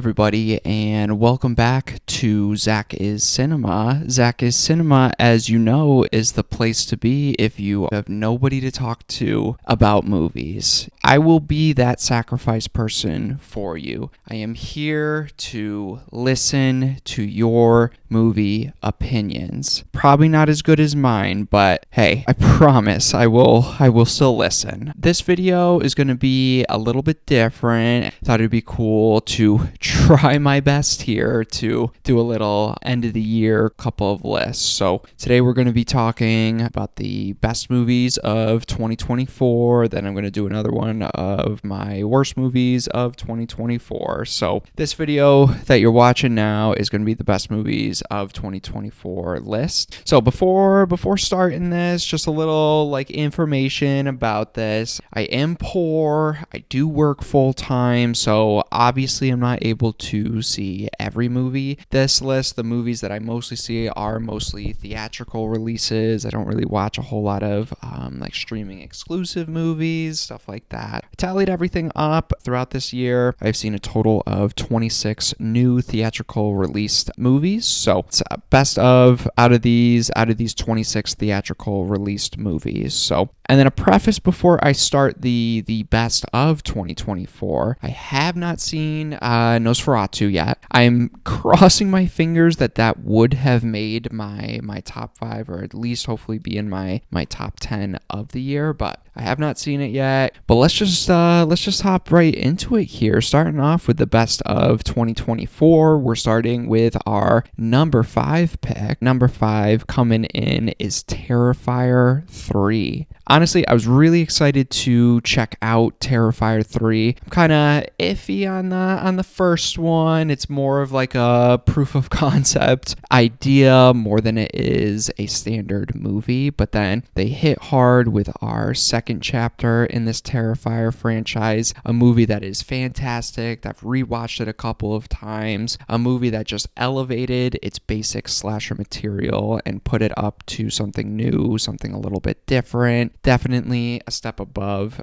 everybody, and welcome back to ZakIsCinema. ZakIsCinema, as you know, is the place to be if you have nobody to talk to about movies. I will be that sacrifice person for you. I am here to listen to your movie opinions. Probably not as good as mine, but hey, I promise I will still listen. This video is going to be a little bit different. Thought it'd be cool to try my best here to do a little end of the year couple of lists. So today we're going to be talking about the best movies of 2024. Then I'm going to do another one of my worst movies of 2024. So this video that you're watching now is going to be the best movies of 2024 list. So before starting this, just a little information about this. I am poor. I do work full time, so obviously I'm not able to see every movie. This list, the movies that I mostly see are mostly theatrical releases. I don't really watch a whole lot of streaming exclusive movies, stuff like that. I tallied everything up throughout this year. I've seen a total of 26 new theatrical released movies. So it's best of out of these 26 theatrical released movies. So, and then a preface before I start the best of 2024. I have not seen Nosferatu yet. I'm crossing my fingers that would have made my top 5, or at least hopefully be in my top 10 of the year, but I have not seen it yet. But let's just hop right into it here. Starting off with the best of 2024. We're starting with our number 5 pick. Number 5 coming in is Terrifier 3. Honestly, I was really excited to check out Terrifier 3. I'm kind of iffy on the first one. It's more of like a proof of concept idea more than it is a standard movie. But then they hit hard with our second chapter in this Terrifier franchise, a movie that is fantastic. I've rewatched it a couple of times. A movie that just elevated its basic slasher material and put it up to something new, something a little bit different. Definitely a step above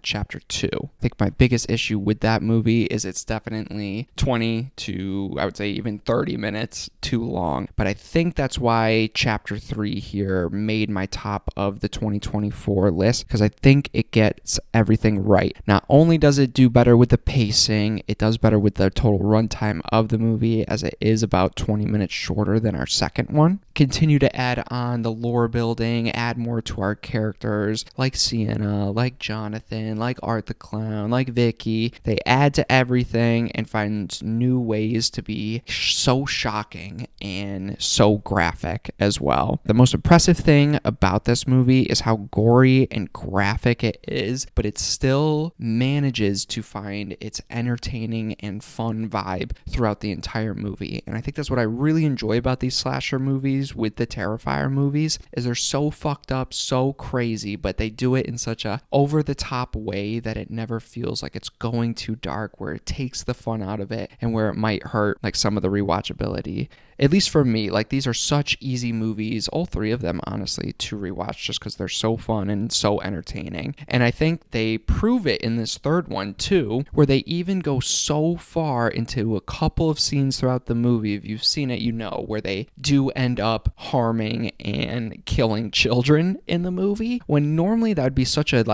chapter 2. I think my biggest issue with that movie is it's definitely 20 to, I would say, even 30 minutes too long. But I think that's why chapter 3 here made my top of the 2024 list, because I think it gets everything right. Not only does it do better with the pacing, it does better with the total runtime of the movie, as it is about 20 minutes shorter than our second one. Continue to add on the lore building, add more to our characters, like Sienna, like Jonathan, like Art the Clown, like Vicky. They add to everything and find new ways to be so shocking and so graphic as well. The most impressive thing about this movie is how gory and graphic it is, but it still manages to find its entertaining and fun vibe throughout the entire movie. And I think that's what I really enjoy about these slasher movies with the Terrifier movies, is they're so fucked up, so crazy, but they do it in such a over-the-top way that it never feels like it's going too dark, where it takes the fun out of it and where it might hurt some of the rewatchability. At least for me, these are such easy movies, all 3 of them, honestly, to rewatch just because they're so fun and so entertaining. And I think they prove it in this third one, too, where they even go so far into a couple of scenes throughout the movie, if you've seen it, you know, where they do end up harming and killing children in the movie, when normally that would be such a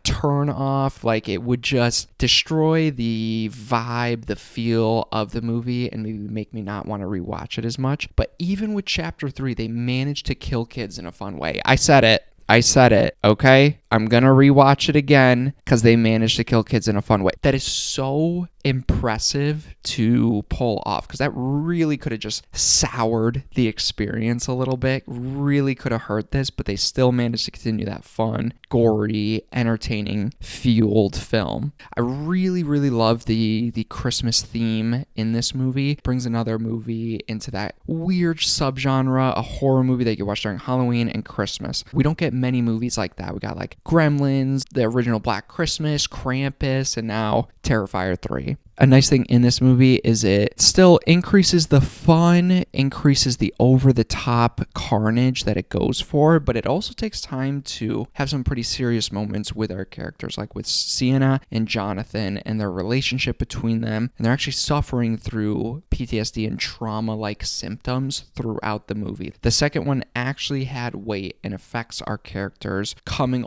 turn off, it would just destroy the vibe, the feel of the movie, and maybe make me not want to rewatch it as much. But even with chapter 3, they managed to kill kids in a fun way. I said it, okay? I'm gonna rewatch it again because they managed to kill kids in a fun way. That is so impressive to pull off, because that really could have just soured the experience a little bit, really could have hurt this, but they still managed to continue that fun, gory, entertaining, fueled film. I really love the Christmas theme in this movie. It brings another movie into that weird subgenre, a horror movie that you watch during Halloween and Christmas. We don't get many movies like that. We got Gremlins, the original Black Christmas, Krampus, and now Terrifier 3. A nice thing in this movie is it still increases the fun, increases the over-the-top carnage that it goes for, but it also takes time to have some pretty serious moments with our characters, like with Sienna and Jonathan and their relationship between them, and they're actually suffering through PTSD and trauma-like symptoms throughout the movie. The second one actually had weight and affects our characters coming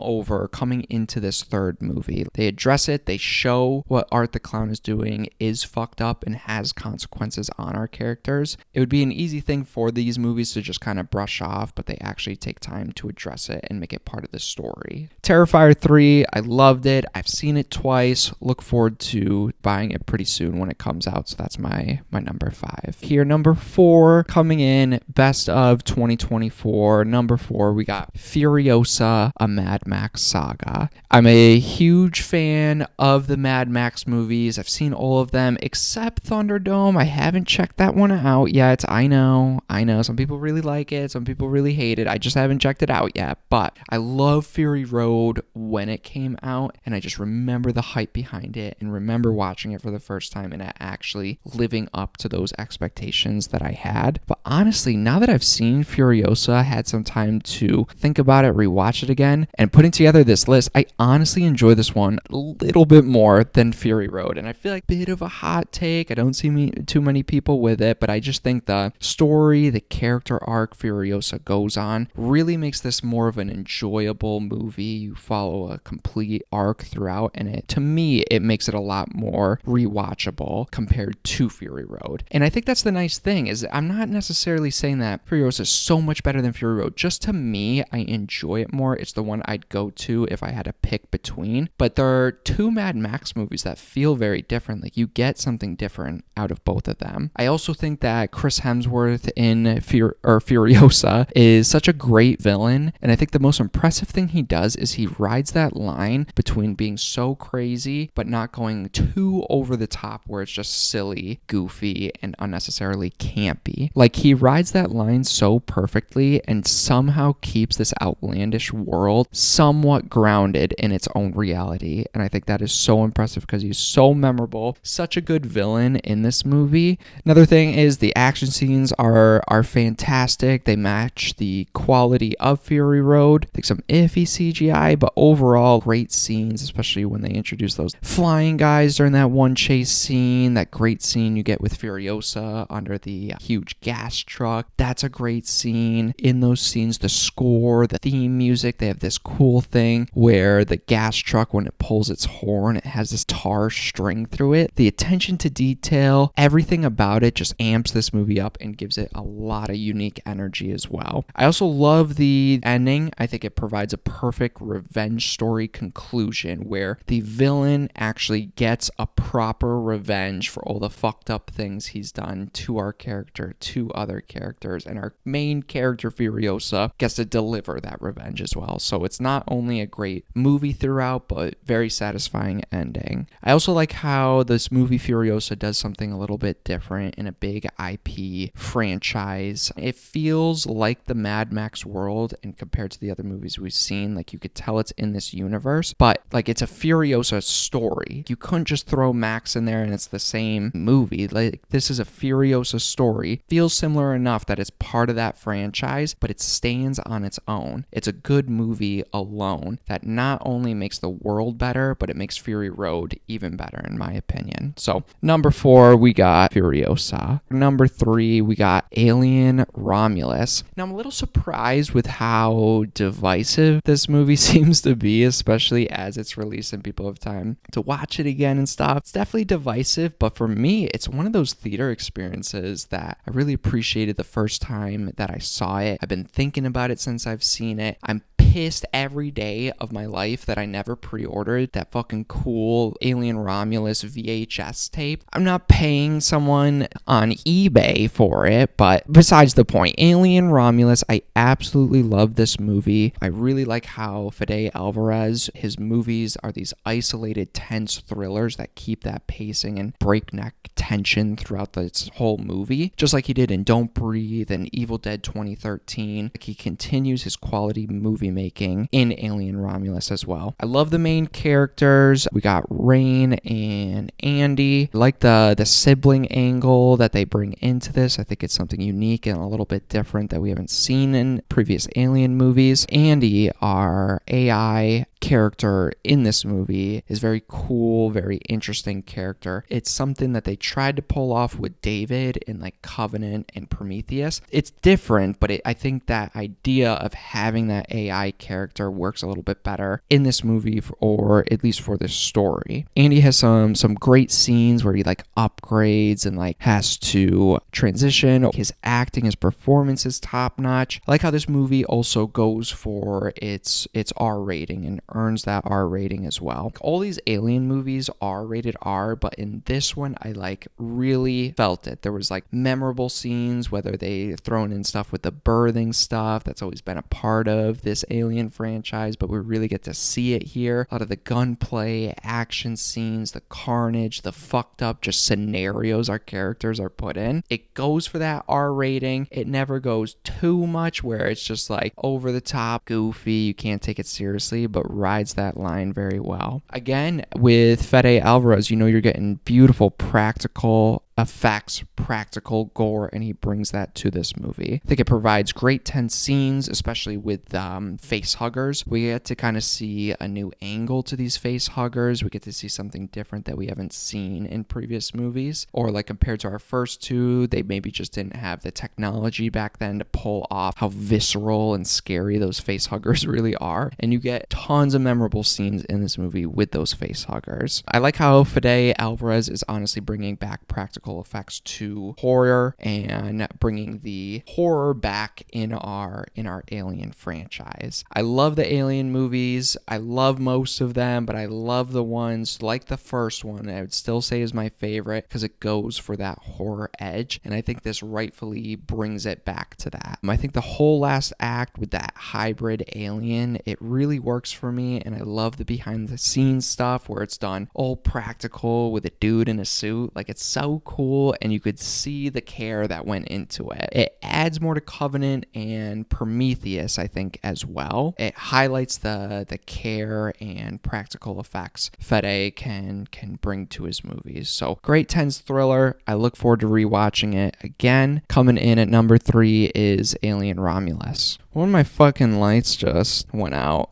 into this third movie. They address it, they show what Art the Clown is doing is fucked up and has consequences on our characters. It would be an easy thing for these movies to just kind of brush off, but they actually take time to address it and make it part of the story. Terrifier 3, I loved it. I've seen it twice. Look forward to buying it pretty soon when it comes out, so that's my number 5. Here, number 4, coming in, best of 2024. Number 4, we got Furiosa, a Mad Max saga. I'm a huge fan of the Mad Max movies. I've seen all of them except Thunderdome. I haven't checked that one out yet. I know. Some people really like it. Some people really hate it. I just haven't checked it out yet. But I love Fury Road when it came out, and I just remember the hype behind it and remember watching it for the first time and it actually living up to those expectations that I had. But honestly, now that I've seen Furiosa, had some time to think about it, rewatch it again, and putting together this list, I honestly enjoy this one a little bit more than Fury Road. And I feel like a bit of a hot take. I don't see too many people with it, but I just think the story, the character arc Furiosa goes on really makes this more of an enjoyable movie. You follow a complete arc throughout, and to me, it makes it a lot more rewatchable compared to Fury Road. And I think that's the nice thing, is I'm not necessarily saying that Furiosa is so much better than Fury Road. Just to me, I enjoy it more. It's the one I'd go to if I had to pick between. But there are two Mad Max movies that feel very different. Like, you get something different out of both of them. I also think that Chris Hemsworth in Furiosa is such a great villain, and I think the most impressive thing he does is he rides that line between being so crazy but not going too over the top where it's just silly, goofy, and unnecessarily campy. Like, he rides that line so perfectly and somehow keeps this outlandish world somewhat grounded in its own reality, and I think that is so impressive because he's so memorable, such a good villain in this movie. Another thing is the action scenes are fantastic. They match the quality of Fury Road. I think some iffy CGI, but overall great scenes, especially when they introduce those flying guys during that one chase scene, that great scene you get with Furiosa under the huge gas truck. That's a great scene. In those scenes, the score, the theme music, they have this cool thing where the gas truck, when it pulls its horn, it has this tar string through it. The attention to detail, everything about it just amps this movie up and gives it a lot of unique energy as well. I also love the ending. I think it provides a perfect revenge story conclusion where the villain actually gets a proper revenge for all the fucked up things he's done to our character, to other characters, and our main character Furiosa gets to deliver that revenge as well. So it's not only a great movie throughout, but very satisfying ending. I also like how this movie Furiosa does something a little bit different in a big IP franchise. It feels like the Mad Max world, and compared to the other movies we've seen, like, you could tell it's in this universe, but like, it's a Furiosa story. You couldn't just throw Max in there and it's the same movie. Like, this is a Furiosa story. Feels similar enough that it's part of that franchise, but it stands on its own. It's a good movie alone that not only makes the world better, but it makes Fury Road even better, in my opinion. So number 4, we got Furiosa. Number 3, we got Alien Romulus. Now, I'm a little surprised with how divisive this movie seems to be, especially as it's released and people have time to watch it again and stuff. It's definitely divisive, but for me, it's one of those theater experiences that I really appreciated the first time that I saw it. I've been thinking about it since I've seen it. I'm pissed every day of my life that I never pre-ordered that fucking cool Alien Romulus VHS tape. I'm not paying someone on eBay for it, but besides the point, Alien Romulus, I absolutely love this movie. I really like how Fede Alvarez, his movies are these isolated, tense thrillers that keep that pacing and breakneck tension throughout this whole movie, just like he did in Don't Breathe and Evil Dead 2013. Like, he continues his quality movie making filmmaking in Alien Romulus as well. I love the main characters. We got Rain and Andy. I like the sibling angle that they bring into this. I think it's something unique and a little bit different that we haven't seen in previous Alien movies. Andy, our AI character in this movie, is very cool, very interesting character. It's something that they tried to pull off with David in like Covenant and Prometheus. It's different, but I think that idea of having that AI character works a little bit better in this movie, or at least for this story. Andy has some great scenes where he like upgrades and like has to transition. His acting, his performance is top notch. I like how this movie also goes for its R rating and earns that R rating as well. All these Alien movies are rated R, but in this one I like really felt it. There was like memorable scenes, whether they thrown in stuff with the birthing stuff that's always been a part of this Alien franchise, but we really get to see it here. A lot of the gunplay, action scenes, the carnage, the fucked up just scenarios our characters are put in. It goes for that R rating. It never goes too much where it's just like over the top, goofy, you can't take it seriously, but rides that line very well. Again, with Fede Alvarez, you know you're getting beautiful practical effects, practical gore, and he brings that to this movie. I think it provides great tense scenes, especially with face huggers. We get to kind of see a new angle to these face huggers. We get to see something different that we haven't seen in previous movies, or like compared to our first two, they maybe just didn't have the technology back then to pull off how visceral and scary those face huggers really are, and you get tons of memorable scenes in this movie with those face huggers. I like how Fede Alvarez is honestly bringing back practical effects to horror and bringing the horror back in our Alien franchise. I love the Alien movies. I love most of them, but I love the ones like the first one. I would still say is my favorite because it goes for that horror edge, and I think this rightfully brings it back to that. I think the whole last act with that hybrid alien, it really works for me, and I love the behind the scenes stuff where it's done all practical with a dude in a suit. Like, it's so cool, and you could see the care that went into it. It adds more to Covenant and Prometheus, I think, as well. It highlights the care and practical effects Fede can bring to his movies. So, great tense thriller. I look forward to rewatching it again. Coming in at number 3 is Alien Romulus. One of my fucking lights just went out.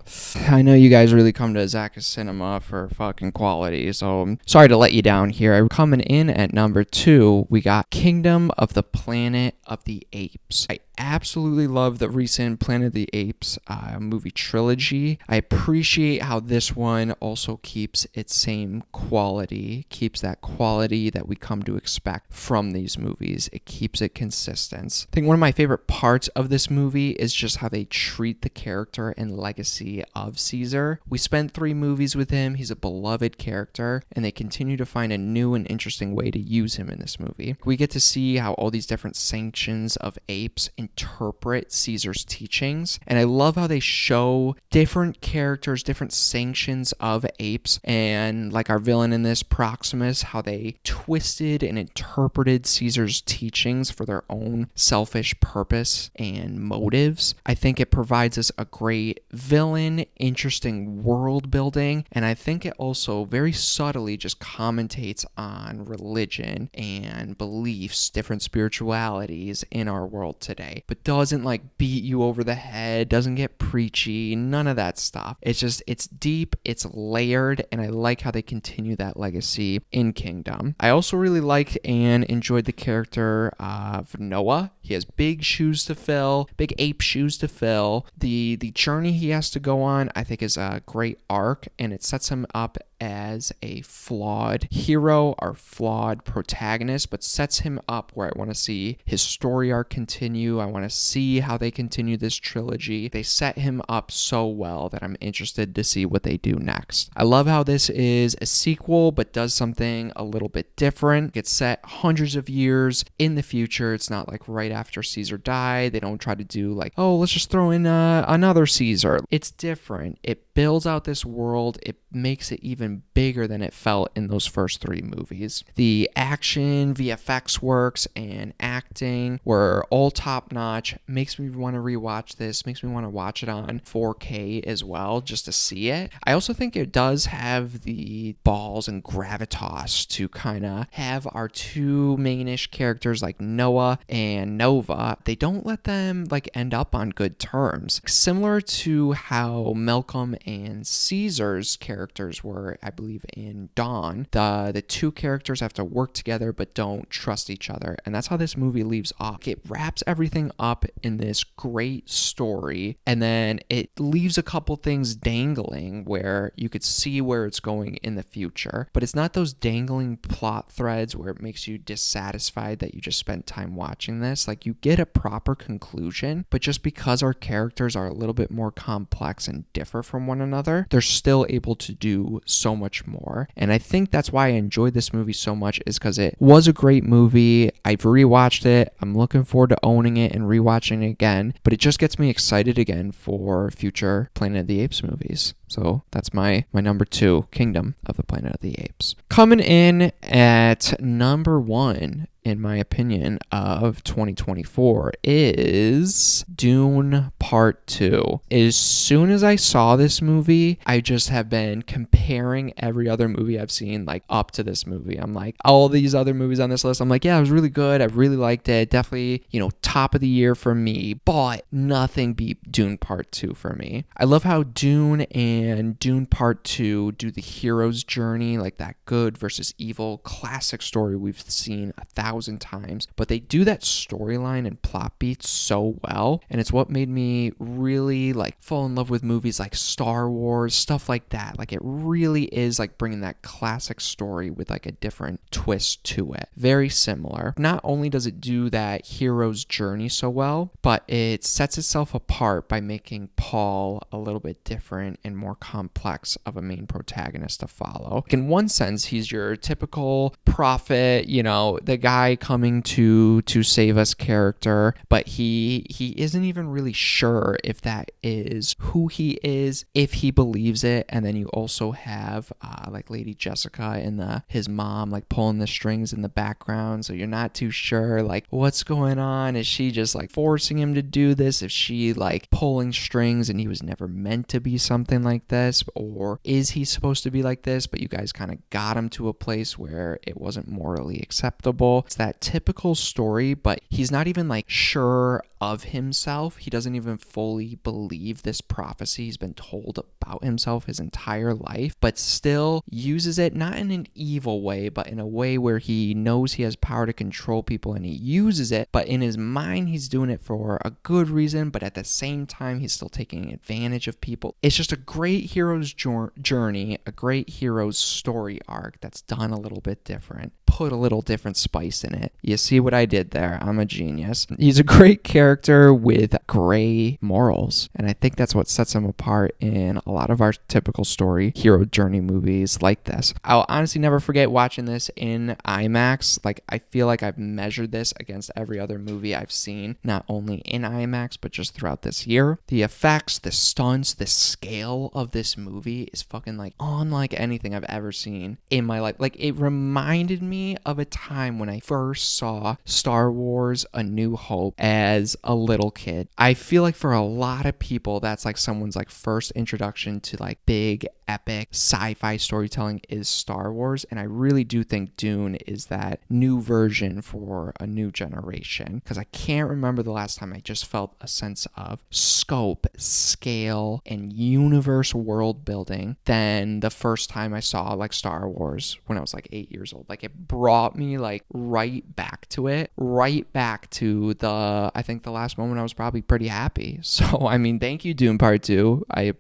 I know you guys really come to ZakIsCinema for fucking quality, so I'm sorry to let you down here. Coming in at number 2, we got Kingdom of the Planet of the Apes. I absolutely love the recent Planet of the Apes movie trilogy. I appreciate how this one also keeps its same quality, keeps that quality that we come to expect from these movies. It keeps it consistent. I think one of my favorite parts of this movie is just how they treat the character and legacy of Caesar. We spent 3 movies with him. He's a beloved character, and they continue to find a new and interesting way to use him in this movie. We get to see how all these different sanctions of apes interpret Caesar's teachings, and I love how they show different characters, different sanctions of apes, and like our villain in this, Proximus, how they twisted and interpreted Caesar's teachings for their own selfish purpose and motives. I think it provides us a great villain, interesting world building, and I think it also very subtly just commentates on religion and beliefs, different spiritualities in our world today, but doesn't like beat you over the head, doesn't get preachy, none of that stuff. It's deep, it's layered, and I like how they continue that legacy in Kingdom. I also really liked and enjoyed the character of Noah. He has big shoes to fill, big ape shoes to fill. The journey he has to go on, I think, is a great arc, and it sets him up as a flawed hero or flawed protagonist, but sets him up where I want to see his story arc continue. I want to see how they continue this trilogy. They set him up so well that I'm interested to see what they do next. I love how this is a sequel, but does something a little bit different. It's set hundreds of years in the future. It's not like right after Caesar died. They don't try to do like, oh, let's just throw in another Caesar. It's different. It builds out this world. It makes it even even bigger than it felt in those first 3 movies. The action, VFX works, and acting were all top notch. Makes me want to rewatch this, makes me want to watch it on 4K as well, just to see it. I also think it does have the balls and gravitas to kind of have our 2 mainish characters like Noah and Nova. They don't let them like end up on good terms. Similar to how Malcolm and Caesar's characters were, I believe, in Dawn. The 2 characters have to work together but don't trust each other. And that's how this movie leaves off. It wraps everything up in this great story, and then it leaves a couple things dangling where you could see where it's going in the future. But it's not those dangling plot threads where it makes you dissatisfied that you just spent time watching this. Like, you get a proper conclusion, but just because our characters are a little bit more complex and differ from one another, they're still able to do so much more. And I think that's why I enjoyed this movie so much, is because it was a great movie. I've rewatched it. I'm looking forward to owning it and rewatching it again, but it just gets me excited again for future Planet of the Apes movies. So that's my number 2, Kingdom of the Planet of the Apes. Coming in at number 1, in my opinion, of 2024 is Dune Part 2. As soon as I saw this movie, I just have been comparing every other movie I've seen like up to this movie. I'm like, all these other movies on this list, I'm like, yeah, it was really good. I really liked it. Definitely, top of the year for me, but nothing beat Dune Part 2 for me. I love how Dune and Dune Part 2 do the hero's journey, like that good versus evil classic story we've seen 1,000 times, but they do that storyline and plot beats so well, and it's what made me really like fall in love with movies like Star Wars, stuff like that. Like, it really is like bringing that classic story with like a different twist to it. Very similar. Not only does it do that hero's journey so well, but it sets itself apart by making Paul a little bit different and more complex of a main protagonist to follow. In one sense, he's your typical prophet, the guy coming to save us character, but he isn't even really sure if that is who he is, if he believes it. And then you also have like Lady Jessica and his mom like pulling the strings in the background, so you're not too sure like what's going on. Is she just like forcing him to do this? Is she like pulling strings and he was never meant to be something like this? Or is he supposed to be like this, but you guys kind of got him to a place where it wasn't morally acceptable? It's that typical story, but he's not even like sure of himself. He doesn't even fully believe this prophecy he's been told about himself his entire life, but still uses it not in an evil way, but in a way where he knows he has power to control people, and he uses it, but in his mind he's doing it for a good reason, but at the same time he's still taking advantage of people. It's just a great hero's journey, a great hero's story arc that's done a little bit different, put a little different spice in it. You see what I did there? I'm a genius. He's a great character with gray morals, and I think that's what sets him apart in a lot of our typical story hero journey movies like this. I'll honestly never forget watching this in IMAX. Like, I feel like I've measured this against every other movie I've seen, not only in IMAX, but just throughout this year. The effects, the stunts, the scale of this movie is fucking like unlike anything I've ever seen in my life. Like, it reminded me of a time when I first saw Star Wars A New Hope as a little kid. I feel like for a lot of people, that's like someone's like first introduction to like big epic sci-fi storytelling is Star Wars, and I really do think Dune is that new version for a new generation, because I can't remember the last time I just felt a sense of scope, scale, and universe world building than the first time I saw like Star Wars when I was like 8 years old. Like, it brought me like right back to it, right back to I think the last moment I was probably pretty happy. So I mean, thank you, Dune Part 2. I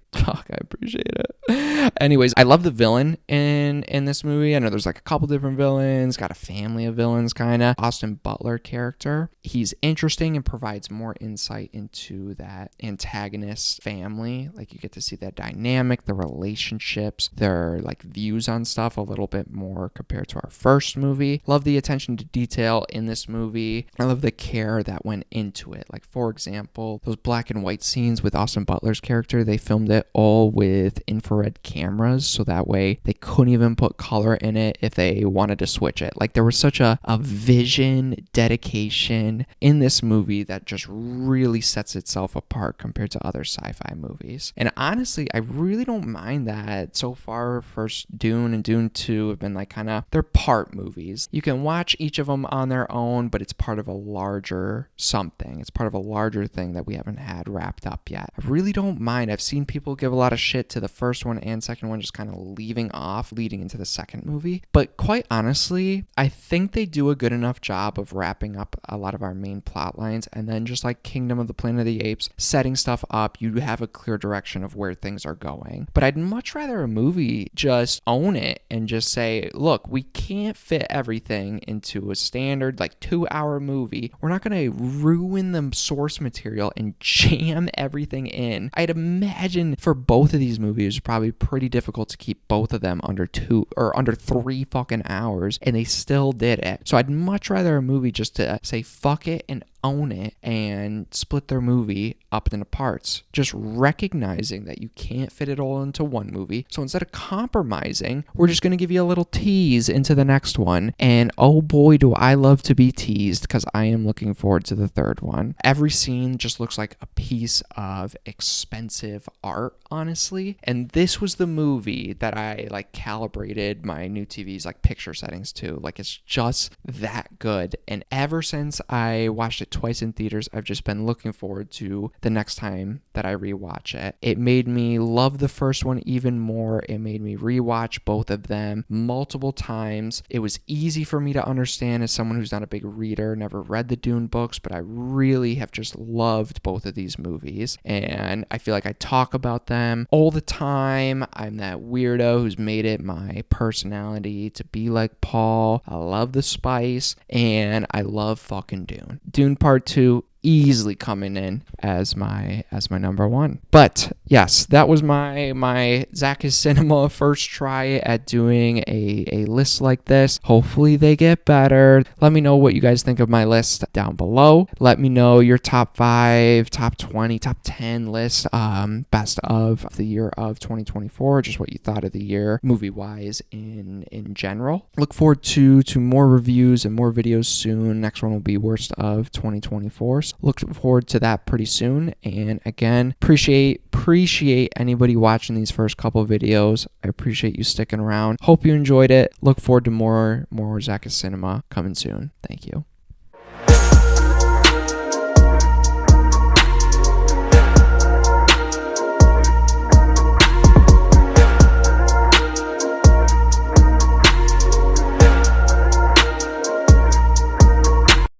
appreciate it. Anyways, I love the villain in this movie. I know there's like a couple different villains, got a family of villains kind of. Austin Butler character, he's interesting and provides more insight into that antagonist family. Like, you get to see that dynamic, the relationships, their like views on stuff a little bit more compared to our first movie. Love the attention to detail in this movie. I love the care that went into it. Like, for example, those black and white scenes with Austin Butler's character, they filmed it all all with infrared cameras, so that way they couldn't even put color in it if they wanted to switch it. Like, there was such a vision, dedication in this movie that just really sets itself apart compared to other sci-fi movies. And honestly, I really don't mind that. So far, first Dune and Dune 2 have been like kind of, they're part movies. You can watch each of them on their own, but it's part of a larger something. It's part of a larger thing that we haven't had wrapped up yet. I really don't mind. I've seen people give a lot of shit to the first one and second one, just kind of leaving off, leading into the second movie. But quite honestly, I think they do a good enough job of wrapping up a lot of our main plot lines, and then just like Kingdom of the Planet of the Apes, setting stuff up, you have a clear direction of where things are going. But I'd much rather a movie just own it and just say, look, we can't fit everything into a standard like 2-hour movie. We're not going to ruin the source material and jam everything in. I'd imagine for both of these movies, it's probably pretty difficult to keep both of them under 3 fucking hours, and they still did it. So I'd much rather a movie just to say fuck it and own it and split their movie up into parts, just recognizing that you can't fit it all into one movie. So instead of compromising, we're just going to give you a little tease into the next one. And oh boy, do I love to be teased, because I am looking forward to the third one. Every scene just looks like a piece of expensive art, honestly. And this was the movie that I like calibrated my new TV's like picture settings to. Like, it's just that good. And ever since I watched it twice in theaters, I've just been looking forward to the next time that I rewatch it. It made me love the first one even more. It made me rewatch both of them multiple times. It was easy for me to understand as someone who's not a big reader, never read the Dune books, but I really have just loved both of these movies. And I feel like I talk about them all the time. I'm that weirdo who's made it my personality to be like Paul. I love the spice, and I love fucking Dune. Dune Part 2 easily coming in as my number one. But yes, that was my Zach is Cinema first try at doing a list like this. Hopefully they get better. Let me know what you guys think of my list down below. Let me know your top 5, top 20, top 10 list, best of the year of 2024, just what you thought of the year movie wise in general. Look forward to more reviews and more videos soon. Next one will be worst of 2024. Look forward to that pretty soon. And again, appreciate anybody watching these first couple videos. I appreciate you sticking around. Hope you enjoyed it. Look forward to more Zach is Cinema coming soon. Thank you.